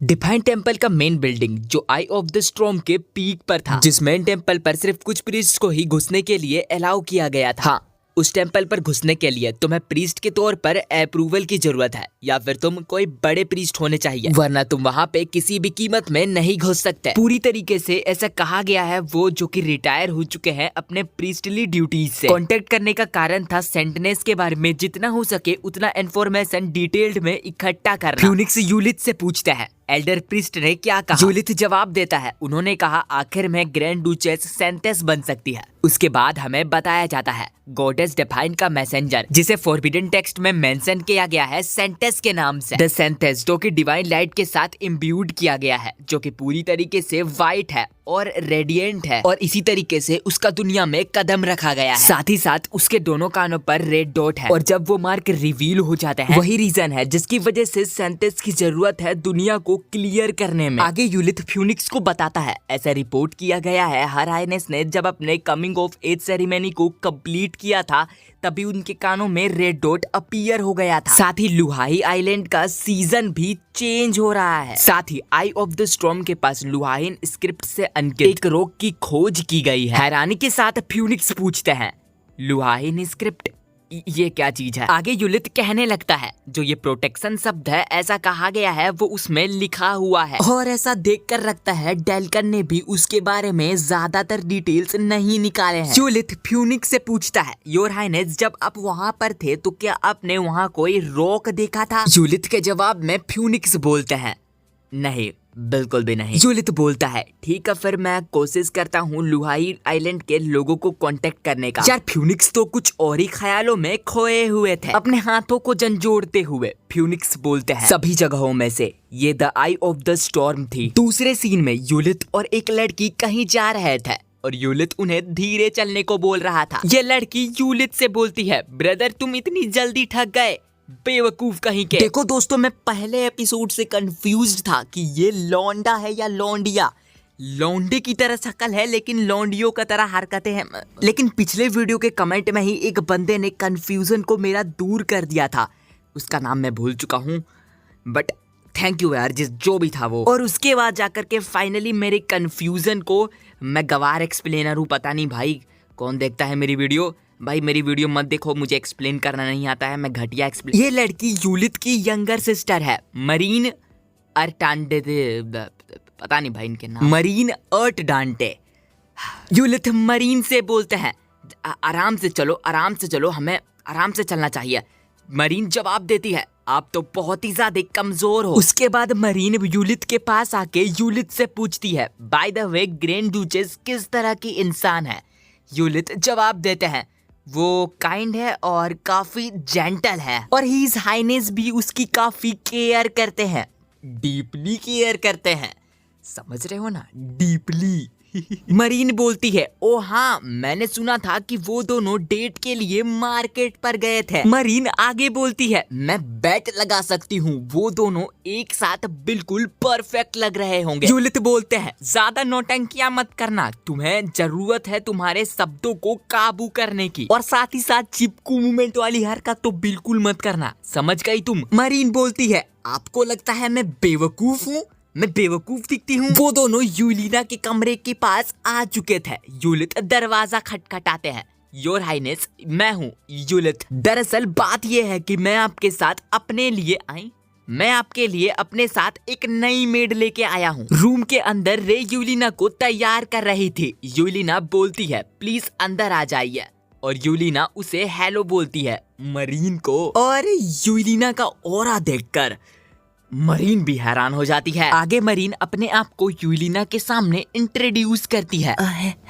Define temple का main building जो आई of the storm के पीक पर था, जिस मेन टेम्पल पर सिर्फ कुछ प्रीस्ट को ही घुसने के लिए अलाउ किया गया था। उस टेम्पल पर घुसने के लिए तुम्हें प्रीस्ट के तौर पर अप्रूवल की जरूरत है या फिर तुम कोई बड़े प्रीस्ट होने चाहिए, वरना तुम वहाँ पे किसी भी कीमत में नहीं घुस सकते। पूरी तरीके से ऐसा कहा गया है वो जो कि रिटायर हो चुके हैं अपने प्रीस्टली ड्यूटीज से। कांटेक्ट करने का कारण था सेंटनेस के बारे में जितना हो सके उतना इन्फॉर्मेशन डिटेल्ड में इकट्ठा करना। फ्यूनिक्स यूलिथ से पूछता है एल्डर प्रीस्ट ने क्या कहा। यूलिथ जवाब देता है उन्होंने कहा आखिर में ग्रैंड डुचेस सेंटेस बन सकती है। उसके बाद हमें बताया जाता है गॉडेस डिफाइन का मैसेंजर, जिसे फॉरबिडन टेक्स्ट में मेंशन किया गया है सेंटेस के नाम से। द सेंटेस जो कि डिवाइन लाइट के साथ इम्ब्यूड किया गया है, जो कि पूरी तरीके से वाइट है और रेडिएंट है, और इसी तरीके से उसका दुनिया में कदम रखा गया है। साथ ही साथ उसके दोनों कानों पर रेड डॉट है, और जब वो मार्क रिवील हो जाते हैं वही रीजन है जिसकी वजह से सेंटेस की जरूरत है दुनिया को क्लियर करने में। आगे यूलिथ फ्यूनिक्स को बताता है ऐसा रिपोर्ट किया गया है हर हाइनेस ने जब अपने कमिंग ऑफ एज सेरेमनी को कंप्लीट किया था तभी उनके कानों में रेड डॉट अपीयर हो गया था। साथ ही लुहाई आइलैंड का सीजन भी चेंज हो रहा है। साथ ही आई ऑफ द स्टॉर्म के पास लुहाइन स्क्रिप्ट से अंकित एक रोग की खोज की गई है। हैरानी के साथ फ्यूनिक्स पूछते हैं लुहाइन स्क्रिप्ट ये क्या चीज है। आगे यूलिथ कहने लगता है जो ये प्रोटेक्शन शब्द है ऐसा कहा गया है वो उसमें लिखा हुआ है, और ऐसा देखकर लगता है डेल्कन ने भी उसके बारे में ज्यादातर डिटेल्स नहीं निकाले हैं। यूलिथ फ्यूनिक्स से पूछता है योर हाइनेस जब आप वहाँ पर थे तो क्या आपने वहाँ कोई रॉक देखा था। यूलिथ के जवाब में फ्यूनिक्स बोलते हैं नहीं, बिल्कुल भी नहीं। यूलिथ बोलता है ठीक है फिर मैं कोशिश करता हूँ लुहाई आइलैंड के लोगों को कांटेक्ट करने का। यार फ्यूनिक्स तो कुछ और ही ख्यालों में खोए हुए थे, अपने हाथों को झंझोड़ते हुए फ्यूनिक्स बोलते हैं सभी जगहों में से ये the I of the storm थी। दूसरे सीन में यूलिथ और एक लड़की कहीं जा रहे थे और यूलिथ उन्हें धीरे चलने को बोल रहा था। ये लड़की यूलिथ से बोलती है ब्रदर तुम इतनी जल्दी थक गए, बेवकूफ कहीं के। देखो दोस्तों मैं पहले एपिसोड से कंफ्यूज्ड था कि ये लौंडा है या लौंडिया। लौंडे की तरह शक्ल है लेकिन लौंडियों का तरह हरकतें हैं। लेकिन पिछले वीडियो के कमेंट में ही एक बंदे ने कंफ्यूजन को मेरा दूर कर दिया था, उसका नाम मैं भूल चुका हूँ बट थैंक यू यार जो भी था वो। और उसके बाद जाकर के फाइनली मेरे कंफ्यूजन को मैं गवार एक्सप्लेनर हूँ। पता नहीं भाई कौन देखता है मेरी वीडियो। भाई मेरी वीडियो मत देखो, मुझे एक्सप्लेन करना नहीं आता है, मैं घटिया एक्सप्लेन। ये लड़की यूलिथ की यंगर सिस्टर है मरीन अर्टांडे, पता नहीं भाई इनके नाम, मरीन अर्ट डांटे। यूलिथ मरीन से बोलते हैं आराम से चलो हमें आराम से चलना चाहिए। मरीन जवाब देती है आप तो बहुत ही ज्यादा कमजोर हो। उसके बाद मरीन यूलिथ के पास आके यूलिथ से पूछती है बाय द वे ग्रैंड डुचेस किस तरह की इंसान है। यूलिथ जवाब देते हैं वो काइंड है और काफी जेंटल है, और हीज हाइनेस भी उसकी काफी केयर करते हैं, डीपली केयर करते हैं, समझ रहे हो ना, डीपली। मरीन बोलती है ओ हाँ मैंने सुना था कि वो दोनों डेट के लिए मार्केट पर गए थे। मरीन आगे बोलती है मैं बेट लगा सकती हूँ वो दोनों एक साथ बिल्कुल परफेक्ट लग रहे होंगे। यूलिथ बोलते हैं ज्यादा नौटंकियां मत करना, तुम्हें जरूरत है तुम्हारे शब्दों को काबू करने की, और साथ ही साथ चिपकू मूवमेंट वाली हरकत तो बिल्कुल मत करना, समझ गई तुम। मरीन बोलती है आपको लगता है मैं बेवकूफ हूँ, मैं बेवकूफ दिखती हूँ। वो दोनों यूलिना के कमरे के पास आ चुके थे। यूलिथ दरवाजा खटखटाते हैं योर हाइनेस मैं हूँ यूलिथ। दरअसल बात यह है कि मैं आपके साथ अपने साथ एक नई मेड लेके आया हूँ। रूम के अंदर रे यूलिना को तैयार कर रही थी। यूलिना बोलती है प्लीज अंदर आ जाइए, और यूलिना उसे हेलो बोलती है मरीन को, और यूलिना का ऑरा देखकर मरीन भी हैरान हो जाती है। आगे मरीन अपने आप को यूलिना के सामने इंट्रोड्यूस करती है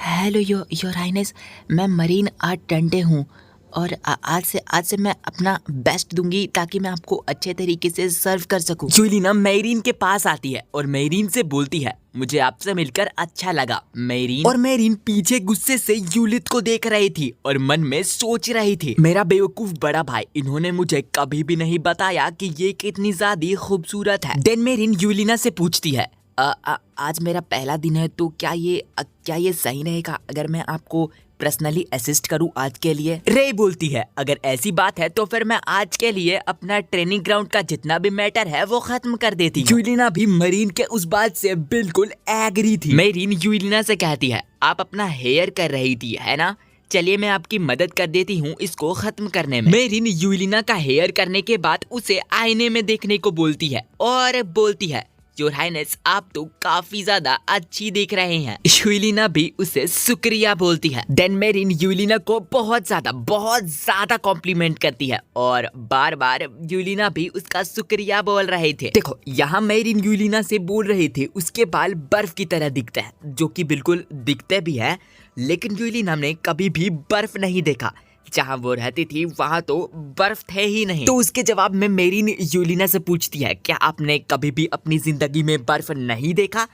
हेलो योर हाइनेस मैं मरीन आर्ट डंडे हूँ, और आज से मैं अपना बेस्ट दूंगी ताकि मैं आपको अच्छे तरीके से सर्व कर सकूं। यूलिना मेरीन के पास आती है और मेरीन से बोलती है मुझे आपसे मिलकर अच्छा लगा मेरीन। और मेरीन पीछे गुस्से से यूलिथ को देख रही थी और मन में सोच रही थी मेरा बेवकूफ बड़ा भाई, इन्होंने मुझे कभी भी नहीं बताया कि ये कितनी ज्यादा खूबसूरत है। देन मेरीन यूलिना से पूछती है आज मेरा पहला दिन है तो क्या ये सही रहेगा अगर मैं आपको पर्सनली असिस्ट करूं आज के लिए। रे बोलती है अगर ऐसी बात है तो फिर मैं आज के लिए अपना ट्रेनिंग ग्राउंड का जितना भी मैटर है वो खत्म कर देती हूँ। यूलिना भी मरीन के उस बात से बिल्कुल एग्री थी। मरीन यूलिना से कहती है आप अपना हेयर कर रही थी है ना, चलिए मैं आपकी मदद कर देती हूँ इसको खत्म करने में। मेरिन यूलिना का हेयर करने के बाद उसे आईने में देखने को बोलती है और बोलती है योर हाइनेस आप तो काफी ज्यादा अच्छी दिख रहे हैं। यूलिना भी उसे शुक्रिया बोलती है। देन मेरिन यूलिना को बहुत ज्यादा कॉम्प्लीमेंट करती है और बार बार यूलिना भी उसका शुक्रिया बोल रहे थे। देखो यहाँ मेरिन यूलिना से बोल रहे थे उसके बाल बर्फ की तरह दिखते हैं, जो कि बिल्कुल दिखते भी है, लेकिन यूलिना ने कभी भी बर्फ नहीं देखा। जहाँ वो रहती थी वहाँ तो बर्फ थे ही नहीं। तो उसके जवाब में मेरिन यूलिना से पूछती है क्या आपने कभी भी अपनी जिंदगी में बर्फ नहीं देखा?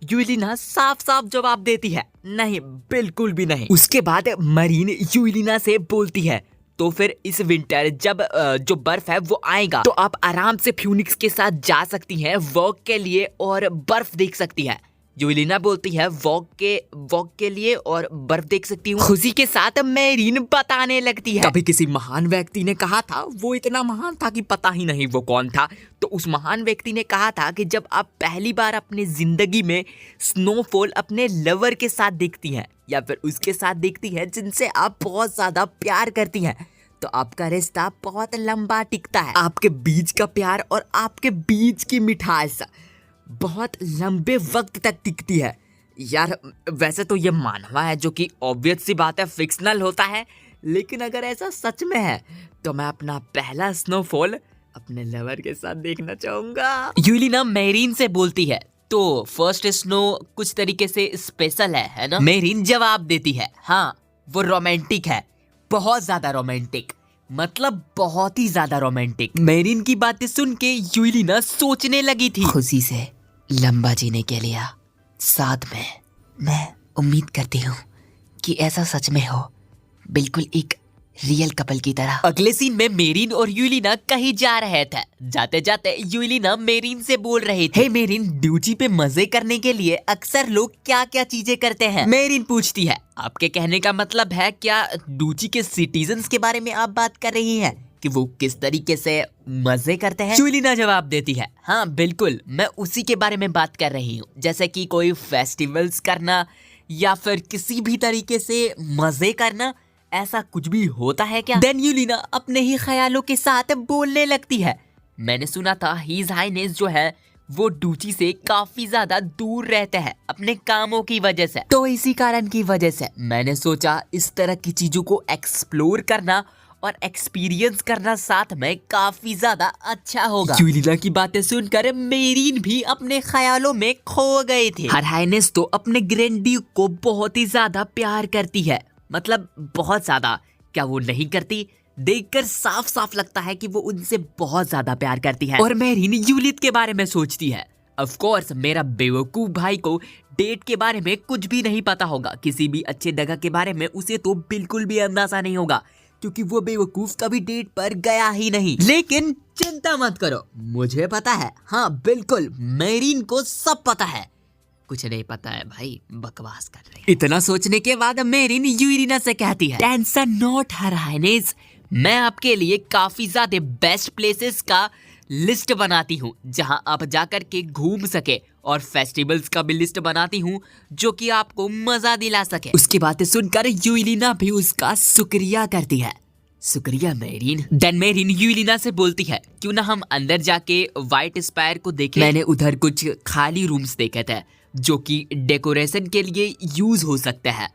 यूलिना साफ साफ जवाब देती है नहीं, बिल्कुल भी नहीं। उसके बाद मरीन यूलिना से बोलती है तो फिर इस विंटर जब जो बर्फ है वो आएगा तो आप आराम से फ्यूनिक्स के साथ जा सकती हैं वॉक के लिए और बर्फ देख सकती है। यूलिना बोलती है वॉक के लिए और बर्फ देख सकती हूँ। खुशी के साथ मेरीन बताने लगती है कभी किसी महान व्यक्ति ने कहा था, वो इतना महान था कि पता ही नहीं वो कौन था। तो उस महान व्यक्ति ने कहा था कि जब आप पहली बार अपनी जिंदगी में स्नोफॉल अपने लवर के साथ देखती हैं या फिर उसके साथ देखती है जिनसे आप बहुत ज्यादा प्यार करती हैं, तो आपका रिश्ता बहुत लंबा टिकता है। आपके बीच का प्यार और आपके बीच की मिठास बहुत लंबे वक्त तक टिकती है। यार वैसे तो ये मानवा है जो कि ऑब्वियस सी बात है, फिक्शनल होता है, लेकिन अगर ऐसा सच में है तो मैं अपना पहला स्नोफॉल अपने लवर के साथ देखना चाहूंगा। यूलिना मेरीन से बोलती है तो फर्स्ट स्नो कुछ तरीके से स्पेशल है ना? मेरीन जवाब देती है हाँ वो रोमांटिक है, बहुत ज्यादा रोमांटिक, मतलब बहुत ही ज्यादा रोमांटिक। मेरीन की बातें सुन के यूलिना सोचने लगी थी खुशी से लंबा जीने के लिए साथ में। मैं उम्मीद करती हूँ कि ऐसा सच में हो, बिल्कुल एक रियल कपल की तरह। अगले सीन में मेरीन और यूलिना कहीं जा रहे थे। जाते जाते यूलिना मेरीन से बोल रही थी हे मेरीन, ड्यूटी पे मजे करने के लिए अक्सर लोग क्या क्या चीजें करते हैं? मेरीन पूछती है आपके कहने का मतलब है क्या ड्यूटी के सिटीजन्स के बारे में आप बात कर रही हैं कि वो किस तरीके से मजे करते हैं? यूलिना जवाब देती है हाँ बिल्कुल, मैं उसी के बारे में बात कर रही हूँ, जैसे कि कोई फेस्टिवल्स करना या फिर किसी भी तरीके से मजे करना, ऐसा कुछ भी होता है क्या? देन यूलिना अपने ही ख्यालों के साथ बोलने लगती है मैंने सुना था हिज हाइनेस जो है वो ड्यूटी से काफी ज्यादा दूर रहते हैं अपने कामों की वजह से, तो इसी कारण की वजह से मैंने सोचा इस तरह की चीजों को एक्सप्लोर करना और एक्सपीरियंस करना साथ में काफी ज्यादा अच्छा होगा। यूलिना की बातें सुनकर मेरीन भी अपने ख्यालों में खो गए थे। हर हाइनेस तो अपने ग्रैंड ड्यूक को बहुत ही ज्यादा प्यार करती है, मतलब बहुत ज्यादा। क्या वो नहीं करती? देखकर साफ साफ लगता है कि वो उनसे बहुत ज्यादा प्यार करती है। और मेरीन यूलित के बारे में सोचती है ऑफ कोर्स मेरा बेवकूफ भाई को डेट के बारे में कुछ भी नहीं पता होगा, किसी भी अच्छे जगह के बारे में उसे तो बिल्कुल भी अंदाजा नहीं होगा क्योंकि वो बेवकूफ कभी डेट पर गया ही नहीं। लेकिन चिंता मत करो, मुझे पता है, हाँ बिल्कुल मेरीन को सब पता है। कुछ नहीं पता है भाई, बकवास कर रही है। इतना सोचने के बाद मेरीन यूलिना से कहती है टेंशन नॉट हर हाइनेस, मैं आपके लिए काफी ज्यादा बेस्ट प्लेसेस का लिस्ट बनाती हूँ जहाँ आप जाकर के घूम सके, और फेस्टिवल्स का भी लिस्ट बनाती हूँ जो कि आपको मजा दिला सके। उसकी बातें सुनकर यूलिना भी उसका शुक्रिया करती है। शुक्रिया मेरीन। देन मेरीन यूलिना से बोलती है क्यों ना हम अंदर जाके व्हाइट स्पायर को देखें? मैंने उधर कुछ खाली रूम्स देखे थे जो कि डेकोरेशन के लिए यूज हो सकते हैं।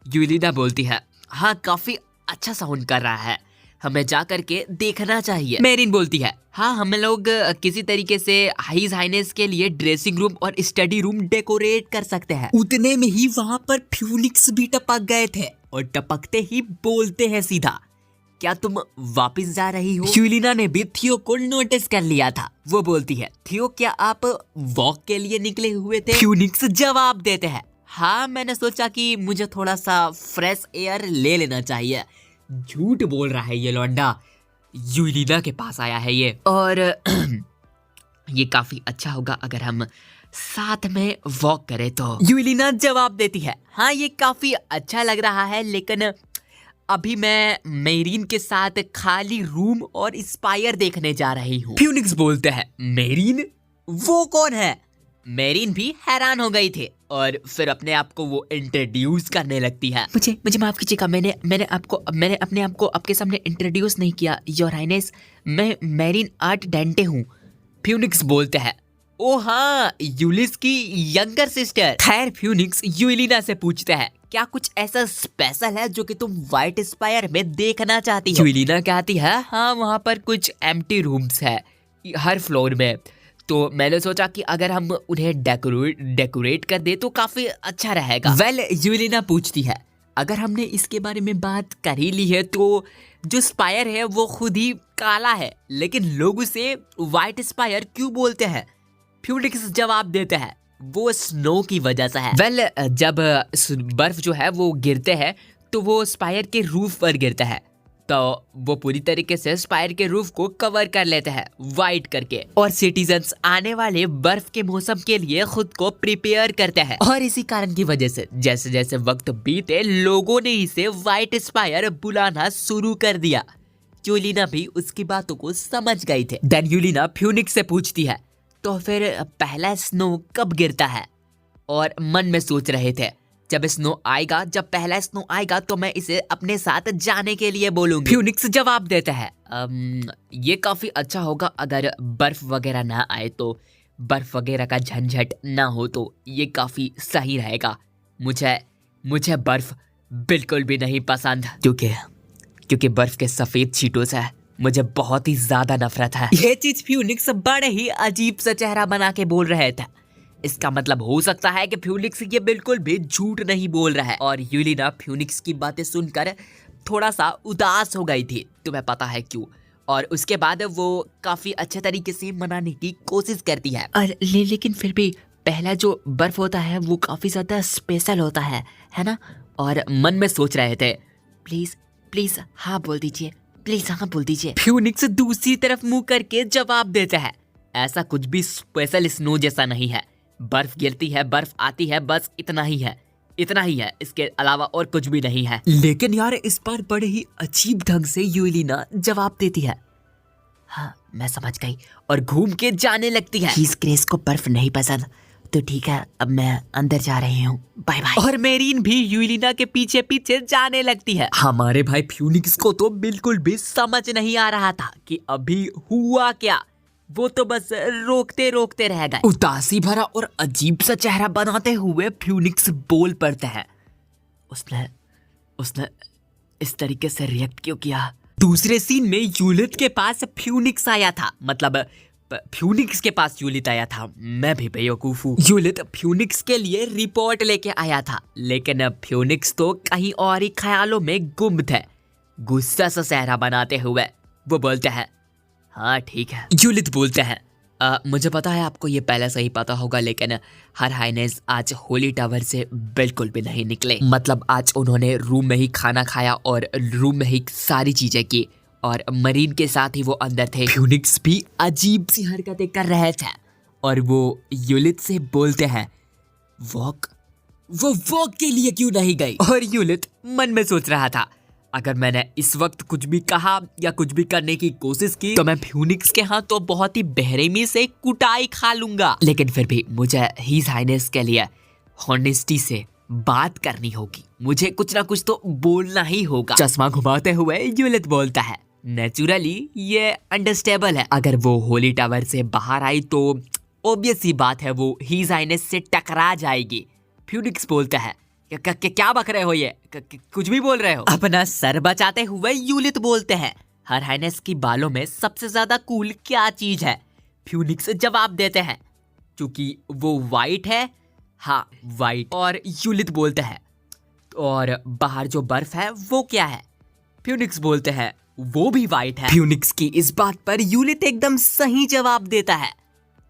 यूलिना बोलती है हाँ काफी अच्छा साउंड कर रहा है, हमें जा करके देखना चाहिए। मेरीन बोलती है हाँ हम लोग किसी तरीके से हिज हाइनेस के लिए ड्रेसिंग रूम और स्टडी रूम डेकोरेट कर सकते हैं। उतने में ही वहाँ पर फ्यूनिक्स भी टपक गए थे और टपकते ही बोलते हैं सीधा क्या तुम वापस जा रही हो? यूलिना ने भी थियो को नोटिस कर लिया था। वो बोलती है थियो क्या आप वॉक के लिए निकले हुए थे? फ्यूनिक्स जवाब देते हैं हाँ मैंने सोचा कि मुझे थोड़ा सा फ्रेश एयर ले लेना चाहिए। झूठ बोल रहा है ये लौंडा, यूलिना के पास आया है ये। और ये काफी अच्छा होगा अगर हम साथ में वॉक करें तो। यूलिना जवाब देती है, हाँ ये काफी अच्छा लग रहा है, लेकिन अभी मैं मेरीन के साथ खाली रूम और स्पायर देखने जा रही हूँ। फ्यूनिक्स बोलते हैं, मेरीन? वो कौन है? मेरीन भी हैरान हो गई थी और फिर अपने आप को वो इंट्रोड्यूस करने लगती है। मुझे माफ कीजिएगा, मैंने अपने आप को आपके सामने इंट्रोड्यूस नहीं किया योर हाइनेस, मैं मेरीन आर्ट डेंटे हूँ। फ्यूनिक्स बोलते हैं, ओ हाँ, यूलिस की यंगर सिस्टर। खैर फ्यूनिक्स यूलिना से पूछते हैं, क्या कुछ ऐसा स्पेशल है जो कि तुम व्हाइट स्पायर में देखना चाहती हो? यूलिना कहती है, हाँ वहाँ पर कुछ एम्प्टी रूम्स है हर फ्लोर में, तो मैंने सोचा कि अगर हम उन्हें डेकोरेट कर दे तो काफी अच्छा रहेगा। वेल यूलिना पूछती है, अगर हमने इसके बारे में बात कर ही ली है तो जो स्पायर है वो खुद ही काला है, लेकिन लोग उसे व्हाइट स्पायर क्यों बोलते हैं? फ्यूनिक्स जवाब देते हैं, वो स्नो की वजह से है। वेल जब बर्फ जो है वो गिरते हैं तो वो स्पायर के रूफ पर गिरता है, तो वो पूरी तरीके से स्पायर के रूफ को कवर कर लेते हैं वाइट करके, और सिटीजन्स आने वाले बर्फ के मौसम के लिए खुद को प्रिपेयर करते हैं। और इसी कारण की वजह से जैसे जैसे वक्त बीते लोगों ने इसे व्हाइट स्पायर बुलाना शुरू कर दिया। यूलिना भी उसकी बातों को समझ गई थे। देन यूलिना फ्यूनिक्स से पूछती है, तो फिर पहला स्नो कब गिरता है? और मन में सोच रहे थे, जब पहला स्नो आएगा तो मैं इसे अपने साथ जाने के लिए बोलूंगी। फ्यूनिक्स जवाब देता है, ये काफी अच्छा होगा अगर बर्फ वगैरह ना आए, तो बर्फ वगैरह का झंझट ना हो तो ये काफी सही रहेगा। मुझे बर्फ बिल्कुल भी नहीं पसंद, क्योंकि बर्फ के सफेद छींटों से मुझे बहुत ही ज्यादा नफरत है। ये चीज फ्यूनिक्स बड़े ही अजीब सा चेहरा बना के बोल रहे थे। इसका मतलब हो सकता है कि फ्यूनिक्स ये बिल्कुल भी झूठ नहीं बोल रहा है। और यूलिना फ्यूनिक्स की बातें सुनकर थोड़ा सा उदास हो गई थी, तुम्हें पता है क्यों? और उसके बाद वो काफी अच्छे तरीके से मनाने की कोशिश करती है। लेकिन फिर भी पहला जो बर्फ होता है वो काफी ज्यादा स्पेशल होता है ना? और मन में सोच रहे थे, प्लीज हाँ बोल दीजिए, प्लीज हाँ बोल दीजिए। फ्यूनिक्स दूसरी तरफ मुंह करके जवाब देता है, ऐसा कुछ भी स्पेशल स्नो जैसा नहीं है। बर्फ गिरती है, बर्फ आती है, बस इतना ही है, इसके अलावा और कुछ भी नहीं है। लेकिन यार इस बार बड़े ही अजीब ढंग से यूलिना जवाब देती है, हाँ मैं समझ गई, और घूम के जाने लगती है। क्रेस को बर्फ नहीं पसंद, तो ठीक है अब मैं अंदर जा रही हूँ, बाय बाय। और मेरीन भी यूलिना के पीछे पीछे जाने लगती है। हमारे भाई फ्यूनिक्स को तो बिल्कुल भी समझ नहीं आ रहा था कि अभी हुआ क्या, वो तो बस रोकते रोकते रह गए। उदासी भरा और अजीब सा चेहरा बनाते हुए फ्यूनिक्स बोल पड़ते हैं, उसने इस तरीके से रिएक्ट क्यों किया? दूसरे सीन में यूलित के पास फ्यूनिक्स आया था, मतलब फ्यूनिक्स के पास यूलित आया था। मैं भी बेवकूफ हूँ। यूलित फ्यूनिक्स के लिए रिपोर्ट लेके आया था, लेकिन फ्यूनिक्स तो कहीं और ही ख्यालों में गुम थे। गुस्सा सा चेहरा बनाते हुए वो बोलते हैं, हाँ ठीक है। यूलित बोलते हैं, मुझे पता है आपको ये पहले से ही पता होगा, लेकिन हर हाइनेस आज होली टावर से बिल्कुल भी नहीं निकले। मतलब आज उन्होंने रूम में ही खाना खाया और रूम में ही सारी चीजें की, और मरीन के साथ ही वो अंदर थे। फ्यूनिक्स भी अजीब सी हरकतें कर रहे थे और वो यूलित से बोलते हैं, वो वॉक के लिए क्यों नहीं गई? और यूलित मन में सोच रहा था, अगर मैंने इस वक्त कुछ भी कहा या कुछ भी करने की कोशिश की तो मैं फ्यूनिक्स के हाथ तो बहुत ही बेरहमी से कुटाई खा लूंगा। लेकिन फिर भी मुझे हिज हाइनेस के लिए हॉनेस्टी से बात करनी होगी, मुझे कुछ ना कुछ तो बोलना ही होगा। चश्मा घुमाते हुए यूलित बोलता है, नेचुरली ये अंडरस्टेबल है, अगर वो होली टावर से बाहर आई तो ऑब्वियस सी बात है वो हिज हाइनेस से टकरा जाएगी। फ्यूनिक्स बोलता है, क्या बक रहे हो, ये कुछ भी बोल रहे हो? अपना सर बचाते हुए यूलित बोलते हैं, हर हाइनेस की बालों में सबसे ज्यादा कूल क्या चीज है? फ्यूनिक्स जवाब देते हैं, क्योंकि वो वाइट है। हाँ वाइट। और यूलित बोलते हैं, और बाहर जो बर्फ है वो क्या है? फ्यूनिक्स बोलते हैं, वो भी वाइट है। फ्यूनिक्स की इस बात पर यूलित एकदम सही जवाब देता है,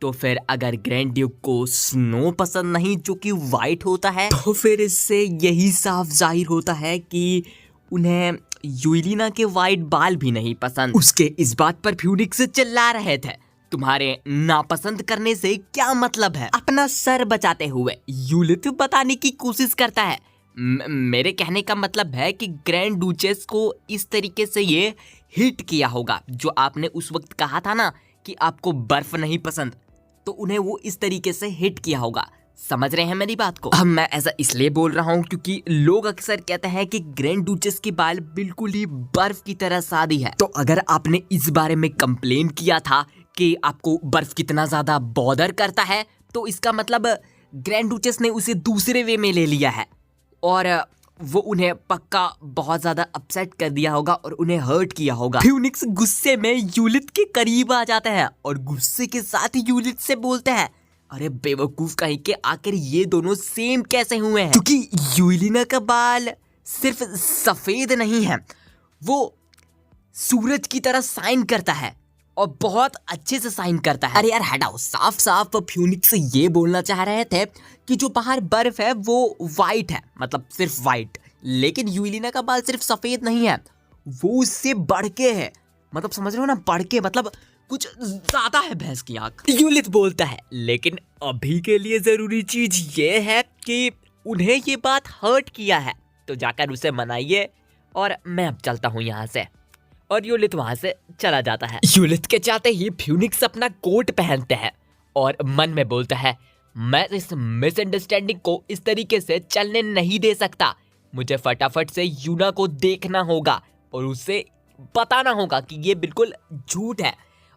तो फिर अगर ग्रैंड ड्यूक को स्नो पसंद नहीं जो कि वाइट होता है, तो फिर इससे यही साफ जाहिर होता है कि उन्हें यूलिना के वाइट बाल भी नहीं पसंद। उसके इस बात पर फ्यूनिक्स चिल्ला रहे थे, तुम्हारे नापसंद करने से क्या मतलब है? अपना सर बचाते हुए यूलिथ बताने की कोशिश करता है। मेरे कहने का मतलब है कि ग्रैंड डूचेस को इस तरीके से ये हिट किया होगा, जो आपने उस वक्त कहा था ना कि आपको बर्फ नहीं पसंद, तो उन्हें वो इस तरीके से हिट किया होगा। समझ रहे हैं मेरी बात को? अब मैं ऐसा इसलिए बोल रहा हूँ क्योंकि लोग अक्सर कहते हैं कि ग्रैंड डूचेस की बाल बिल्कुल ही बर्फ की तरह सादी है। तो अगर आपने इस बारे में कंप्लेन किया था कि आपको बर्फ कितना ज्यादा बॉदर करता है, तो इसका मतलब ग्रैंड डूचेस ने उसे दूसरे वे में ले लिया है और वो उन्हें पक्का बहुत ज्यादा अपसेट कर दिया होगा और उन्हें हर्ट किया होगा। फ्यूनिक्स गुस्से में यूलिथ के करीब आ जाते हैं और गुस्से के साथ ही यूलिथ से बोलते हैं, अरे बेवकूफ कहीं के, आखिर ये दोनों सेम कैसे हुए हैं? क्योंकि यूलिना का बाल सिर्फ सफेद नहीं है, वो सूरज की तरह साइन करता है और बहुत अच्छे से साइन करता है। अरे यार हटाओ, साफ साफ फ्यूनिक्स ये बोलना चाह रहे थे कि जो बाहर बर्फ है वो वाइट है, मतलब सिर्फ वाइट, लेकिन यूलिना का बाल सिर्फ सफेद नहीं है, वो उससे बढ़ के है। मतलब समझ रहे हो ना, बढ़ के मतलब कुछ ज्यादा है भैंस की आंख। यूलिथ बोलता है, लेकिन अभी के लिए जरूरी चीज ये है कि उन्हें ये बात हर्ट किया है, तो जाकर उसे मनाइए और मैं अब चलता हूँ यहाँ से। और यूलिथ वहां से चला जाता है। यूलिथ के चाहते ही फ्यूनिक्स अपना कोट पहनते हैं और मन में बोलता है, मैं इस मिसअंडरस्टैंडिंग को इस तरीके से चलने नहीं दे सकता, मुझे फटाफट से यूना को देखना होगा और उसे बताना होगा कि ये बिल्कुल झूठ है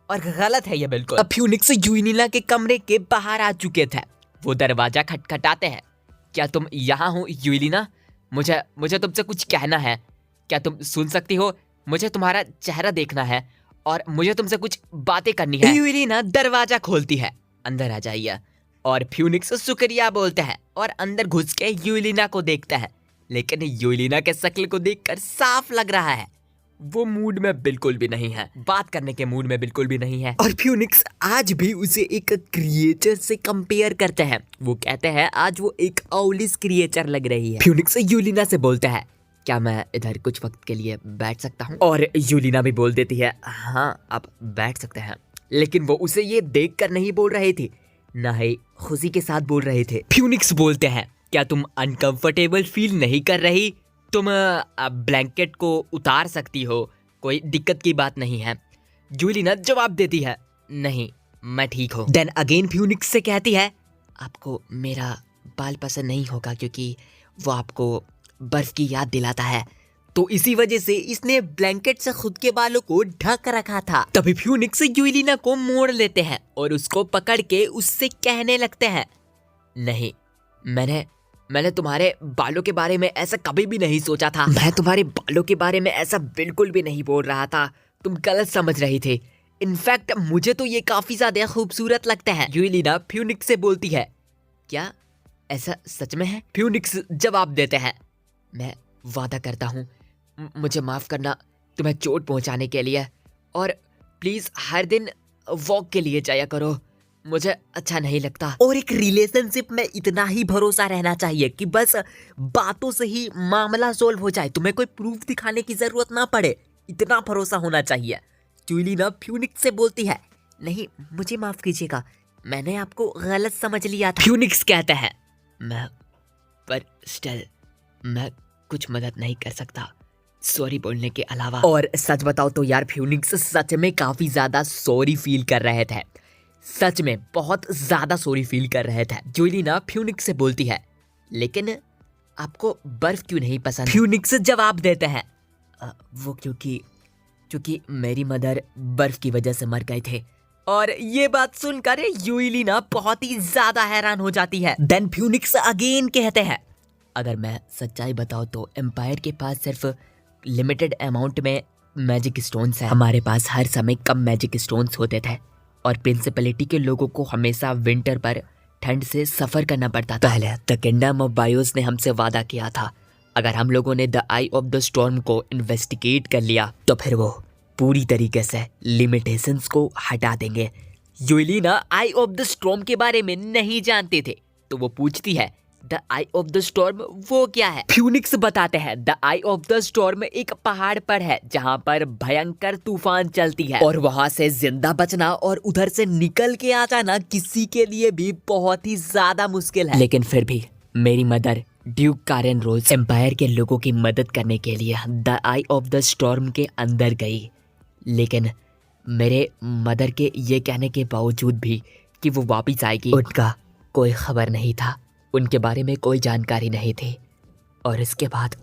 और गलत है ये बिल्कुल। अब फ्यूनिक्स यूलिना के कमरे के बाहर आ चुके थे। वो दरवाजा खटखटाते हैं। क्या तुम यहाँ हो यूलिना? मुझे तुमसे कुछ कहना है, क्या तुम सुन सकती हो? मुझे तुम्हारा चेहरा देखना है और मुझे तुमसे कुछ बातें करनी है। यूलिना दरवाजा खोलती है, अंदर आ जाइए। और फ्यूनिक्स शुक्रिया बोलता है और अंदर घुस के यूलिना को देखता है, लेकिन यूलिना के शक्ल को देखकर साफ लग रहा है वो मूड में बिल्कुल भी नहीं है, बात करने के मूड में बिल्कुल भी नहीं है। और फ्यूनिक्स आज भी उसे एक क्रिएचर से कंपेयर करते हैं। वो कहते हैं आज वो एक औलिस क्रिएचर लग रही है। फ्यूनिक्स यूलिना से बोलता है, क्या मैं इधर कुछ वक्त के लिए बैठ सकता हूँ? और यूलिना भी बोल देती है, हाँ आप बैठ सकते हैं। लेकिन वो उसे ये देखकर नहीं बोल रही थी, ना ही खुशी के साथ बोल रहे थे। फ्यूनिक्स बोलते हैं, क्या तुम अनकंफर्टेबल फील नहीं कर रही? तुम ब्लैंकेट को उतार सकती हो, कोई दिक्कत की बात नहीं है। यूलिना जवाब देती है, नहीं मैं ठीक हूँ। देन अगेन फ्यूनिक्स से कहती है, आपको मेरा बाल पसंद नहीं होगा क्योंकि वो आपको बर्फ की याद दिलाता है, तो इसी वजह से इसने ब्लैंकेट से खुद के बालों को ढक रखा था। तभी फ्यूनिक्स यूलिना को मोड़ लेते हैं और उसको पकड़ के उससे कहने लगते हैं, नहीं मैंने तुम्हारे बालों के बारे में ऐसा कभी भी नहीं सोचा था। मैं तुम्हारे बालों के बारे में ऐसा बिल्कुल भी नहीं बोल रहा था, तुम गलत समझ रही थे। इनफैक्ट मुझे तो ये काफी ज्यादा खूबसूरत लगता है। यूलिना फ्यूनिक्स से बोलती है, क्या ऐसा सच में है? फ्यूनिक्स जवाब देते हैं, मैं वादा करता हूँ, मुझे माफ करना तुम्हें चोट पहुंचाने के लिए, और प्लीज हर दिन वॉक के लिए जाया करो, मुझे अच्छा नहीं लगता। और एक रिलेशनशिप में इतना ही भरोसा रहना चाहिए कि बस बातों से ही मामला सोल्व हो जाए, तुम्हें कोई प्रूफ दिखाने की जरूरत ना पड़े, इतना भरोसा होना चाहिए। यूलिना फ्यूनिक्स से बोलती है, नहीं मुझे माफ कीजिएगा, मैंने आपको गलत समझ लिया था। फ्यूनिक्स कहता है, पर स्टिल मैं कुछ मदद नहीं कर सकता सॉरी बोलने के अलावा। और सच बताओ तो यार फ्यूनिक्स सच में काफी ज्यादा सॉरी फील कर रहे थे, सच में बहुत ज्यादा सॉरी फील कर रहे थे। यूलिना फ्यूनिक्स से बोलती है, लेकिन आपको बर्फ क्यों नहीं पसंद? फ्यूनिक्स जवाब देते हैं, वो क्योंकि मेरी मदर बर्फ की वजह से मर गए थे। और ये बात सुनकर यूलिना बहुत ही ज्यादा हैरान हो जाती है। देन फ्यूनिक्स अगेन कहते हैं, अगर मैं सच्चाई बताऊं तो एम्पायर के पास सिर्फ लिमिटेड अमाउंट में मैजिक स्टोन्स हैं। हमारे पास हर समय कम मैजिक स्टोन्स होते थे और प्रिंसिपलिटी के लोगों को हमेशा विंटर पर ठंड से सफर करना पड़ता था। पहले द किंगडम ऑफ बायोस ने हमसे वादा किया था, अगर हम लोगों ने the I of the storm को इन्वेस्टिगेट कर लिया तो फिर वो पूरी तरीके से लिमिटेशंस को हटा देंगे। यूलिना आई ऑफ द स्टॉर्म के बारे में नहीं जानते थे, तो वो पूछती है, the I of the storm वो क्या है? फ्यूनिक्स बताते हैं the I of the storm एक पहाड़ पर है जहाँ पर भयंकर तूफान चलती है और वहाँ से जिंदा बचना और उधर से निकल के आ जाना किसी के लिए भी बहुत ही ज्यादा मुश्किल है। लेकिन फिर भी मेरी मदर ड्यूक कारेन रोज एम्पायर के लोगों की मदद करने के लिए the I of the storm के अंदर गई। लेकिन मेरे मदर के ये कहने के बावजूद भी कि वो वापस आएगी, उनका कोई खबर नहीं था, उनके बारे में कोई जानकारी नहीं थी। और इसके बाद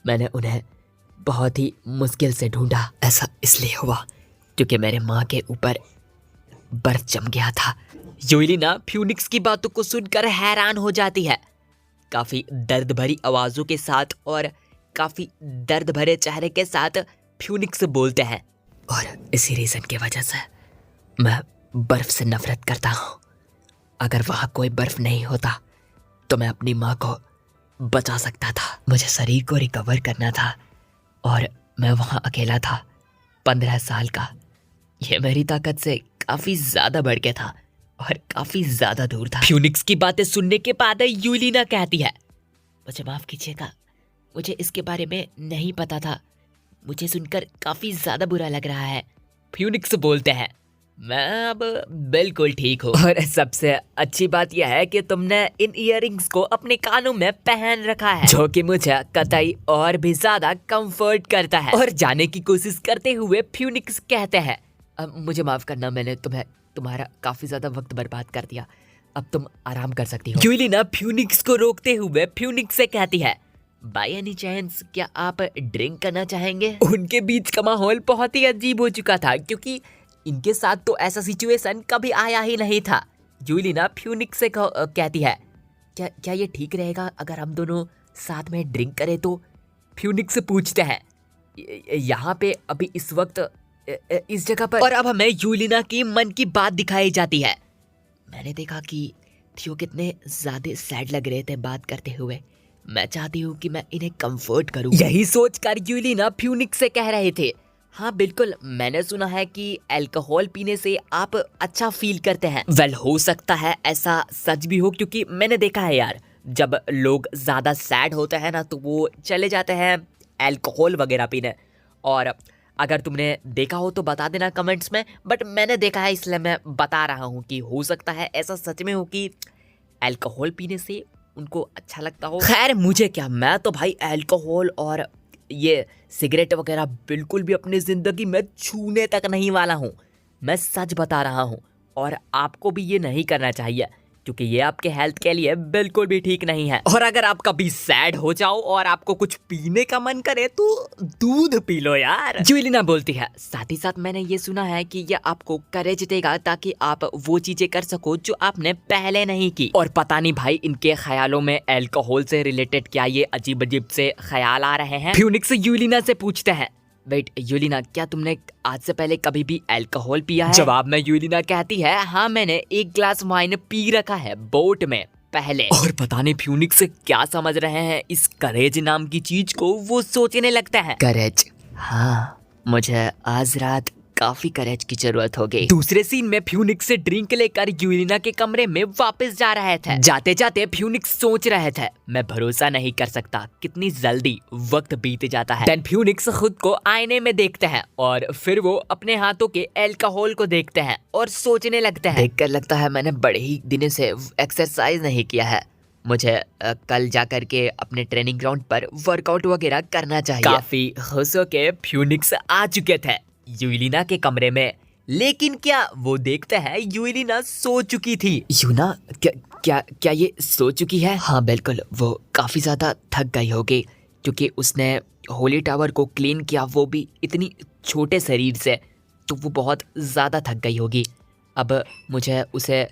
मैंने उन्हें बहुत ही मुश्किल से ढूंढा। ऐसा इसलिए हुआ क्योंकि मेरे माँ के ऊपर बर्फ जम गया था। यूलिना फ्यूनिक्स की बातों को सुनकर हैरान हो जाती है। काफी दर्द भरी आवाजों के साथ और काफी दर्द भरे चेहरे के साथ फ्यूनिक्स बोलते हैं, और इसी रीजन की वजह से मैं बर्फ से नफरत करता हूँ। अगर वहाँ कोई बर्फ नहीं होता तो मैं अपनी माँ को बचा सकता था। मुझे शरीर को रिकवर करना था और मैं वहाँ अकेला था, 15 साल का। ये मेरी ताकत से काफी ज्यादा बढ़ के था और काफी ज्यादा दूर था। फ्यूनिक्स की बातें सुनने के बाद यूलिना कहती है, मुझे माफ कीजिएगा, मुझे इसके बारे में नहीं पता था, मुझे सुनकर काफी ज्यादा बुरा लग रहा है। फ्यूनिक्स बोलते हैं, मैं अब बिल्कुल ठीक हूँ, और सबसे अच्छी बात यह है कि तुमने इन इयररिंग्स को अपने कानों में पहन रखा है, जो कि मुझे कतई और भी ज्यादा कंफर्ट करता है। और जाने की कोशिश करते हुए फ्यूनिक्स कहते हैं, मुझे माफ करना, मैंने तुम्हारा काफी ज्यादा वक्त बर्बाद कर दिया, अब तुम आराम कर सकती हो। यूलिना फ्यूनिक्स को रोकते हुए फ्यूनिक्स से कहती है, बाय एनी चांस क्या आप ड्रिंक करना चाहेंगे? उनके बीच का माहौल बहुत ही अजीब हो चुका था क्योंकि इनके साथ तो ऐसा सिचुएशन कभी आया ही नहीं था। यूलिना फ्यूनिक्स से कहती है, क्या ये ठीक रहेगा अगर हम दोनों साथ में ड्रिंक करें? तो फ्यूनिक्स पूछते हैं, यहाँ पे अभी इस वक्त इस जगह पर। और अब हमें यूलिना की मन की बात दिखाई जाती है। मैंने देखा कि थियो कितने ज्यादा सैड लग रहे थे बात करते हुए, मैं चाहती हूँ कि मैं इन्हें कंफर्ट करूँ। यही सोचकर यूलिना फ्यूनिक्स से कह रहे थे, हाँ बिल्कुल, मैंने सुना है कि अल्कोहल पीने से आप अच्छा फील करते हैं। वेल, हो सकता है ऐसा सच भी हो, क्योंकि मैंने देखा है यार, जब लोग ज्यादा सैड होते हैं ना तो वो चले जाते हैं अल्कोहल वगैरह पीने। और अगर तुमने देखा हो तो बता देना कमेंट्स में, बट मैंने देखा है इसलिए मैं बता रहा हूँ कि हो सकता है ऐसा सच में हो कि अल्कोहल पीने से उनको अच्छा लगता हो। खैर मुझे क्या, मैं तो भाई अल्कोहल और ये सिगरेट वगैरह बिल्कुल भी अपनी जिंदगी में छूने तक नहीं वाला हूँ। मैं सच बता रहा हूँ, और आपको भी ये नहीं करना चाहिए क्योंकि ये आपके हेल्थ के लिए बिल्कुल भी ठीक नहीं है। और अगर आप कभी सैड हो जाओ और आपको कुछ पीने का मन करे तो दूध पी लो यार। यूलिना बोलती है, साथ ही साथ मैंने ये सुना है कि ये आपको करेज देगा ताकि आप वो चीजें कर सको जो आपने पहले नहीं की। और पता नहीं भाई इनके ख्यालों में अल्कोहल से रिलेटेड क्या ये अजीब अजीब से ख्याल आ रहे हैं। फ्यूनिक्स यूलिना से पूछते हैं, वेट यूलिना, क्या तुमने आज से पहले कभी भी अल्कोहल पिया है? जवाब में यूलिना कहती है, हाँ मैंने एक ग्लास वाइन पी रखा है बोट में पहले। और पता नहीं फ्यूनिक्स क्या समझ रहे हैं इस करेज नाम की चीज को, वो सोचने लगता है, करेज, हाँ मुझे आज रात काफी करेज की जरूरत होगी। दूसरे सीन में फ्यूनिक्स से ड्रिंक लेकर यूलिना के कमरे में वापस जा रहे थे। जाते जाते फ्यूनिक्स सोच रहे थे, मैं भरोसा नहीं कर सकता कितनी जल्दी वक्त बीत जाता है। देन फ्यूनिक्स खुद को आईने में देखते हैं और फिर वो अपने हाथों के अल्कोहल को देखते हैं और सोचने लगते हैं, देखकर लगता है मैंने बड़े ही दिनों से एक्सरसाइज नहीं किया है, मुझे कल जाकर के अपने ट्रेनिंग ग्राउंड पर वर्कआउट वगैरह करना चाहिए। काफी खुश होके फ्यूनिक्स आ चुके थे यूलिना के कमरे में, लेकिन क्या वो देखते हैं यूलिना सो चुकी थी। यूना क्या ये सो चुकी है? हाँ बिल्कुल, वो काफी ज्यादा थक गई होगी क्योंकि उसने होली टावर को क्लीन किया, वो भी इतनी छोटे शरीर से, तो वो बहुत ज्यादा थक गई होगी। अब मुझे उसे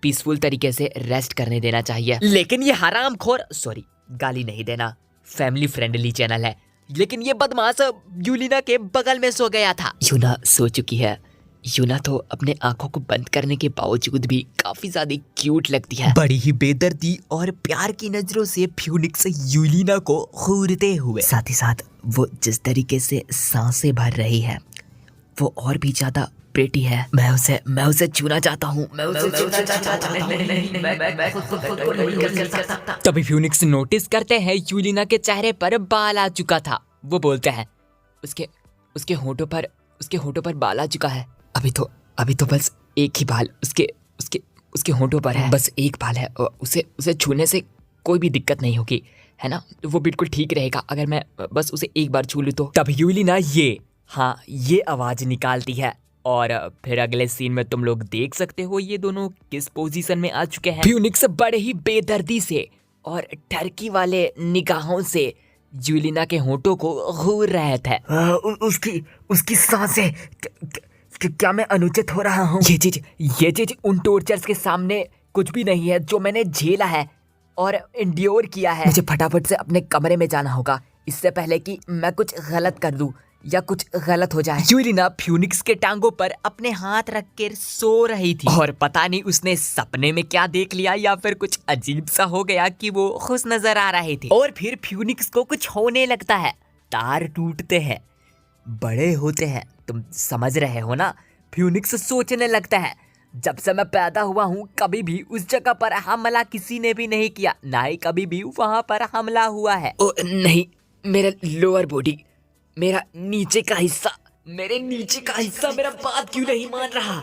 पीसफुल तरीके से रेस्ट करने देना चाहिए। लेकिन ये हरामखोर, सॉरी गाली नहीं देना, फैमिली फ्रेंडली चैनल है, लेकिन ये बदमाश यूलिना के बगल में सो गया था। यूना सो चुकी है। यूना तो अपने आंखों को बंद करने के बावजूद भी काफी ज्यादा क्यूट लगती है। बड़ी ही बेदर्दी और प्यार की नजरों से फ्यूनिक्स यूलिना को घूरते हुए, साथ ही साथ वो जिस तरीके से सांसें भर रही है वो और भी ज्यादा प्रेटी है, मैं उसे छूना चाहता हूँ, मैं उसे छूना चाहता हूँ। मैं खुद को नहीं कर सकता। तभी फ्यूनिक्स नोटिस करते हैं यूलिना के चेहरे पर बाल आ चुका था। वो बोलते हैं उसके होठों पर बाल आ चुका है। अभी तो बस एक ही बाल उसके होठों पर है, बस एक बाल है। उसे छूने से कोई भी दिक्कत नहीं होगी, है ना? वो बिल्कुल ठीक रहेगा अगर मैं बस उसे एक बार छू लूं तो। तब यूलिना ये आवाज निकालती है और फिर अगले सीन में तुम लोग देख सकते हो ये दोनों किस पोजीशन में आ चुके हैं। फ्यूनिक्स बड़े ही बेदर्दी से और टर्की वाले निगाहों से यूलिना के होठों को घूर रहे थे। उसकी सांसें, क्या मैं अनुचित हो रहा हूँ? ये चीज उन टॉर्चर्स के सामने कुछ भी नहीं है जो मैंने झेला है और इंड्योर किया है। मुझे फटाफट से अपने कमरे में जाना होगा इससे पहले कि मैं कुछ गलत कर दूं या कुछ गलत हो जाए। यूलिना फ्यूनिक्स के टांगों पर अपने हाथ रख कर सो रही थी और पता नहीं उसने सपने में क्या देख लिया या फिर कुछ अजीब सा हो गया कि वो खुश नजर आ रहे थे। और फिर फ्यूनिक्स को कुछ होने लगता है, तार टूटते हैं, बड़े होते हैं, तुम समझ रहे हो ना? फ्यूनिक्स सोचने लगता है, जब से मैं पैदा हुआ हूँ कभी भी उस जगह पर हमला किसी ने भी नहीं किया, ना ही कभी भी वहां पर हमला हुआ है। ओ नहीं, मेरा लोअर बॉडी, मेरा नीचे का हिस्सा, मेरा बात क्यों नहीं मान रहा?